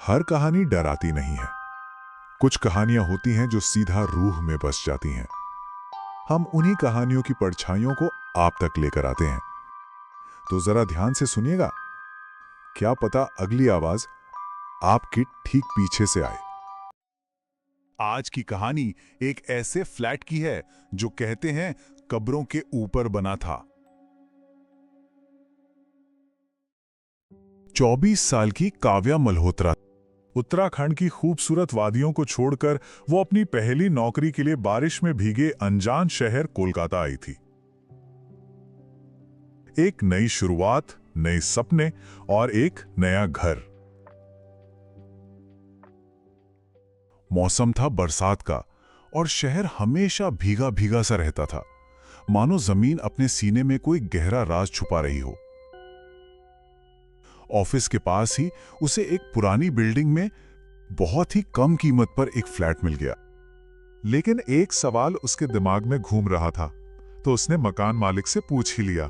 हर कहानी डराती नहीं है। कुछ कहानियां होती हैं जो सीधा रूह में बस जाती हैं। हम उन्हीं कहानियों की परछाइयों को आप तक लेकर आते हैं। तो जरा ध्यान से सुनिएगा, क्या पता अगली आवाज आपके ठीक पीछे से आए। आज की कहानी एक ऐसे फ्लैट की है जो कहते हैं कब्रों के ऊपर बना था। 24 साल की काव्या मल्होत्रा उत्तराखंड की खूबसूरत वादियों को छोड़कर वो अपनी पहली नौकरी के लिए बारिश में भीगे अनजान शहर कोलकाता आई थी। एक नई शुरुआत, नए सपने और एक नया घर। मौसम था बरसात का और शहर हमेशा भीगा भीगा सा रहता था, मानो जमीन अपने सीने में कोई गहरा राज छुपा रही हो। ऑफिस के पास ही उसे एक पुरानी बिल्डिंग में बहुत ही कम कीमत पर एक फ्लैट मिल गया। लेकिन एक सवाल उसके दिमाग में घूम रहा था, तो उसने मकान मालिक से पूछ ही लिया।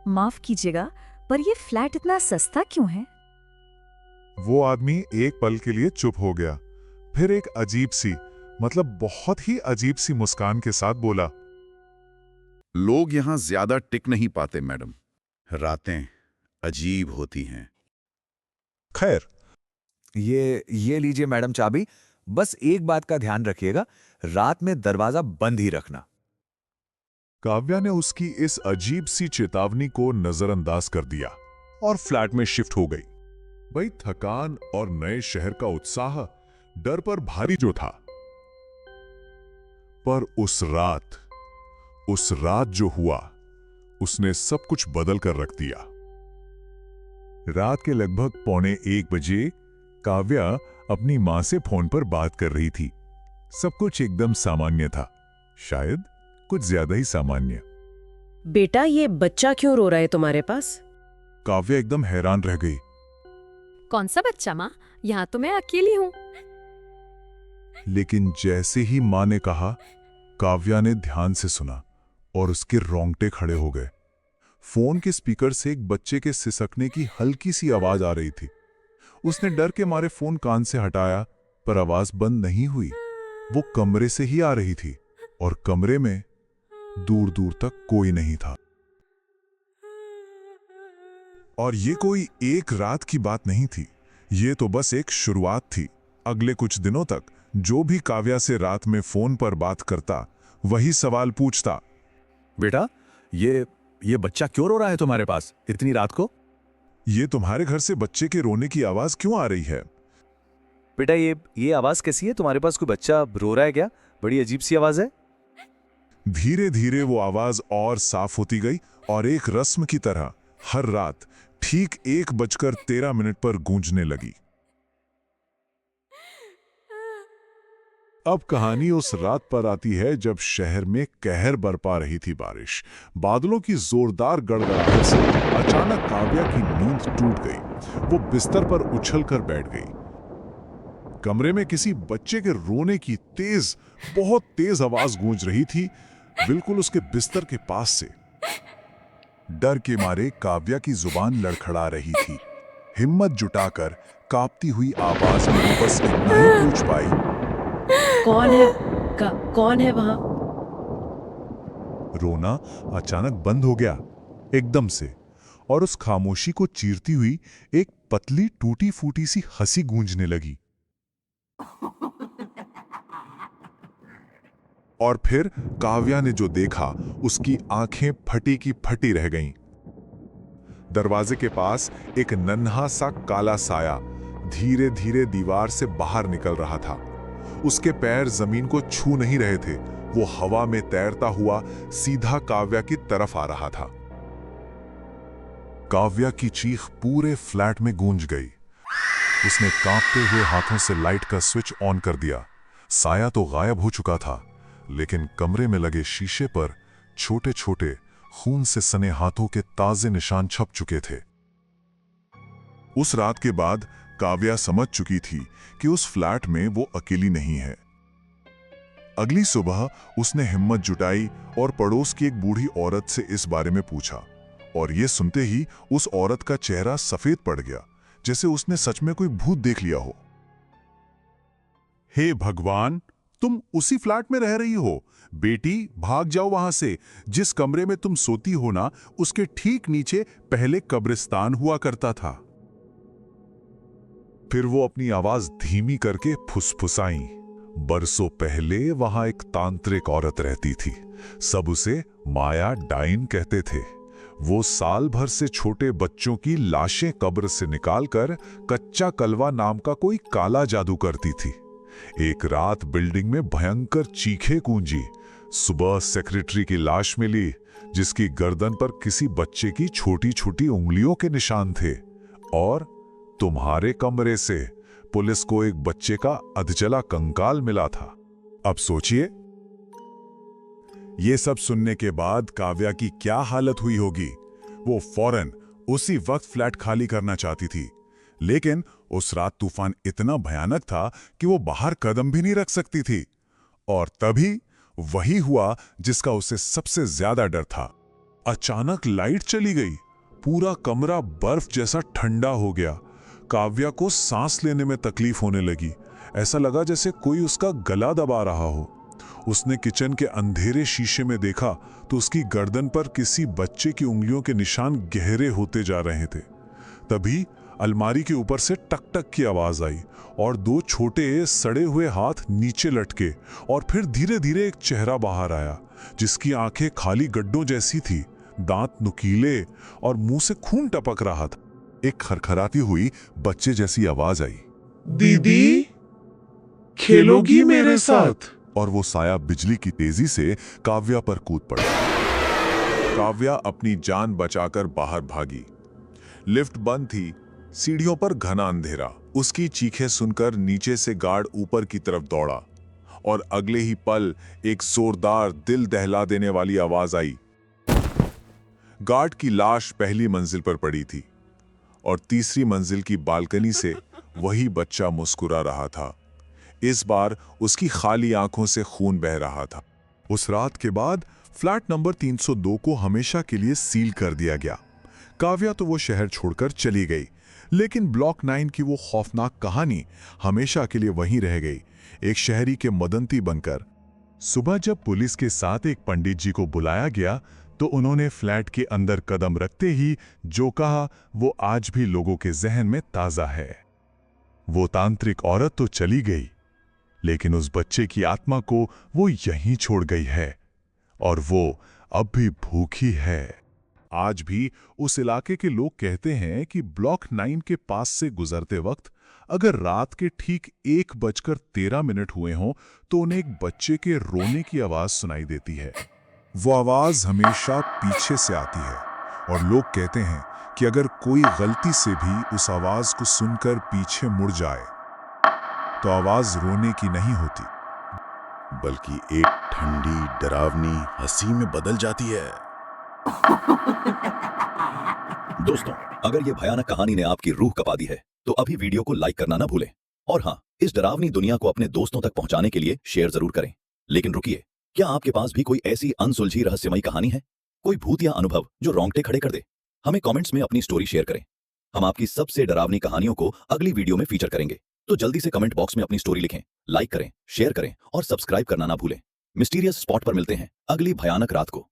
माफ कीजिएगा, पर ये फ्लैट इतना सस्ता क्यों है? वो आदमी एक पल के लिए चुप हो गया, फिर एक अजीब सी, मतलब बहुत ही अजीब सी मुस्कान के साथ बोला, लोग यहां ज्यादा टिक नहीं पाते मैडम। रातें अजीब होती हैं। खैर, ये लीजिए मैडम चाबी। बस एक बात का ध्यान रखिएगा, रात में दरवाजा बंद ही रखना। काव्या ने उसकी इस अजीब सी चेतावनी को नजरअंदाज कर दिया और फ्लैट में शिफ्ट हो गई। भाई, थकान और नए शहर का उत्साह डर पर भारी जो था। पर उस रात जो हुआ, उसने सब कुछ बदल कर रख दिया। रात के लगभग 12:45 बजे काव्या अपनी मां से फोन पर बात कर रही थी। सब कुछ एकदम सामान्य था, शायद कुछ ज्यादा ही सामान्य। बेटा, ये बच्चा क्यों रो रहा है तुम्हारे पास? काव्या एकदम हैरान रह गई। कौन सा बच्चा माँ? यहाँ तो मैं अकेली हूँ। लेकिन जैसे ही मां ने कहा, काव्या ने ध्यान से सुना और उसके रोंगटे खड़े हो गए। फोन के स्पीकर से एक बच्चे के सिसकने की हल्की सी आवाज आ रही थी। उसने डर के मारे फोन कान से हटाया, पर आवाज बंद नहीं हुई। वो कमरे से ही आ रही थी और कमरे में दूर दूर तक कोई नहीं था। और ये कोई एक रात की बात नहीं थी, ये तो बस एक शुरुआत थी। अगले कुछ दिनों तक जो भी काव्या से रात में फोन पर बात करता, वही सवाल पूछता। बेटा, ये बच्चा क्यों रो रहा है तुम्हारे पास इतनी रात को? ये तुम्हारे घर से बच्चे के रोने की आवाज क्यों आ रही है? बेटा, ये आवाज कैसी है? तुम्हारे पास कोई बच्चा रो रहा है क्या? बड़ी अजीब सी आवाज है। धीरे धीरे वो आवाज और साफ होती गई और एक रस्म की तरह हर रात ठीक 1:13 पर गूंजने लगी। अब कहानी उस रात पर आती है जब शहर में कहर बरपा रही थी बारिश। बादलों की जोरदार गड़गड़ाहट से अचानक काव्या की नींद टूट गई। वो बिस्तर पर उछलकर बैठ गई। कमरे में किसी बच्चे के रोने की बहुत तेज आवाज गूंज रही थी, बिल्कुल उसके बिस्तर के पास से। डर के मारे काव्या की जुबान लड़खड़ा रही थी। हिम्मत जुटाकर कांपती हुई आवाज में वो बस इतना ही पूछ पाई, कौन है वहां? रोना अचानक बंद हो गया एकदम से, और उस खामोशी को चीरती हुई एक पतली टूटी फूटी सी हंसी गूंजने लगी। और फिर काव्या ने जो देखा, उसकी आंखें फटी की फटी रह गईं। दरवाजे के पास एक नन्हा सा काला साया धीरे धीरे दीवार से बाहर निकल रहा था। उसके पैर जमीन को छू नहीं रहे थे। वो हवा में तैरता हुआ सीधा काव्या की तरफ आ रहा था। काव्या की चीख पूरे फ्लैट में गूंज गई। उसने कांपते हुए हाथों से लाइट का स्विच ऑन कर दिया। साया तो गायब हो चुका था, लेकिन कमरे में लगे शीशे पर छोटे छोटे खून से सने हाथों के ताजे निशान छप चुके थे। उस रात के बाद काव्या समझ चुकी थी कि उस फ्लैट में वो अकेली नहीं है। अगली सुबह उसने हिम्मत जुटाई और पड़ोस की एक बूढ़ी औरत से इस बारे में पूछा। और ये सुनते ही उस औरत का चेहरा सफेद पड़ गया, जैसे उसने सच में कोई भूत देख लिया हो। हे भगवान, तुम उसी फ्लैट में रह रही हो? बेटी, भाग जाओ वहां से। जिस कमरे में तुम सोती हो ना, उसके ठीक नीचे पहले कब्रिस्तान हुआ करता था। फिर वो अपनी आवाज धीमी करके फुसफुसाई। बरसों पहले वहां एक तांत्रिक औरत रहती थी। सब उसे माया डाइन कहते थे। वो साल भर से छोटे बच्चों की लाशें कब्र से निकालकर कच्चा कलवा नाम का कोई काला जादू करती थी। एक रात बिल्डिंग में भयंकर चीखें गूंजी। सुबह सेक्रेटरी की लाश मिली, जिसकी गर्दन पर किसी बच्चे की छोटी छोटी उंगलियों के निशान थे। और तुम्हारे कमरे से पुलिस को एक बच्चे का अधजला कंकाल मिला था। अब सोचिए, ये सब सुनने के बाद काव्या की क्या हालत हुई होगी। वो फौरन उसी वक्त फ्लैट खाली करना चाहती थी, लेकिन उस रात तूफान इतना भयानक था कि वो बाहर कदम भी नहीं रख सकती थी। और तभी वही हुआ जिसका उसे सबसे ज्यादा डर था। अचानक लाइट चली गई। पूरा कमरा बर्फ जैसा ठंडा हो गया। काव्या को सांस लेने में तकलीफ होने लगी। ऐसा लगा जैसे कोई उसका गला दबा रहा हो। उसने किचन के अंधेरे शीशे में देखा तो उसकी गर्दन पर किसी बच्चे की उंगलियों के निशान गहरे होते जा रहे थे। तभी अलमारी के ऊपर से टक टक की आवाज आई और दो छोटे सड़े हुए हाथ नीचे लटके, और फिर धीरे धीरे एक चेहरा बाहर आया जिसकी आंखें खाली गड्ढों जैसी थी, दांत नुकीले और मुंह से खून टपक रहा था। एक खरखराती हुई बच्चे जैसी आवाज आई, दीदी, खेलोगी मेरे साथ? और वो साया बिजली की तेजी से काव्या पर कूद पड़ा। काव्या अपनी जान बचाकर बाहर भागी। लिफ्ट बंद थी, सीढ़ियों पर घना अंधेरा। उसकी चीखें सुनकर नीचे से गार्ड ऊपर की तरफ दौड़ा और अगले ही पल एक जोरदार दिल दहला देने वाली आवाज आई। गार्ड की लाश पहली मंजिल पर पड़ी थी और तीसरी मंजिल की बालकनी से वही बच्चा मुस्कुरा रहा था। इस बार उसकी खाली आंखों से खून बह रहा था। उस रात के बाद फ्लैट नंबर 302 को हमेशा के लिए सील कर दिया गया। काव्या तो वो शहर छोड़कर चली गई, लेकिन ब्लॉक 9 की वो खौफनाक कहानी हमेशा के लिए वहीं रह गई, एक शहरी के मदंती बनकर। सुबह जब पुलिस के साथ एक पंडित जी को बुलाया गया तो उन्होंने फ्लैट के अंदर कदम रखते ही जो कहा वो आज भी लोगों के जहन में ताजा है। वो तांत्रिक औरत तो चली गई, लेकिन उस बच्चे की आत्मा को वो यहीं छोड़ गई है, और वो अब भी भूखी है। आज भी उस इलाके के लोग कहते हैं कि ब्लॉक 9 के पास से गुजरते वक्त अगर रात के ठीक 1:13 हुए हों तो उन्हें एक बच्चे के रोने की आवाज सुनाई देती है। वो आवाज हमेशा पीछे से आती है और लोग कहते हैं कि अगर कोई गलती से भी उस आवाज को सुनकर पीछे मुड़ जाए तो आवाज रोने की नहीं होती, बल्कि एक ठंडी डरावनी हंसी में बदल जाती है। दोस्तों, अगर ये भयानक कहानी ने आपकी रूह कपा दी है तो अभी वीडियो को लाइक करना ना भूलें। और हाँ, इस डरावनी दुनिया को अपने दोस्तों तक पहुंचाने के लिए शेयर जरूर करें। लेकिन रुकिए, क्या आपके पास भी कोई ऐसी अनसुलझी रहस्यमयी कहानी है, कोई भूत या अनुभव जो रोंगटे खड़े कर दे? हमें कमेंट्स में अपनी स्टोरी शेयर करें। हम आपकी सबसे डरावनी कहानियों को अगली वीडियो में फीचर करेंगे। तो जल्दी से कमेंट बॉक्स में अपनी स्टोरी लिखें, लाइक करें, शेयर करें और सब्सक्राइब करना ना भूलें। मिस्टीरियस स्पॉट पर मिलते हैं अगली भयानक रात को।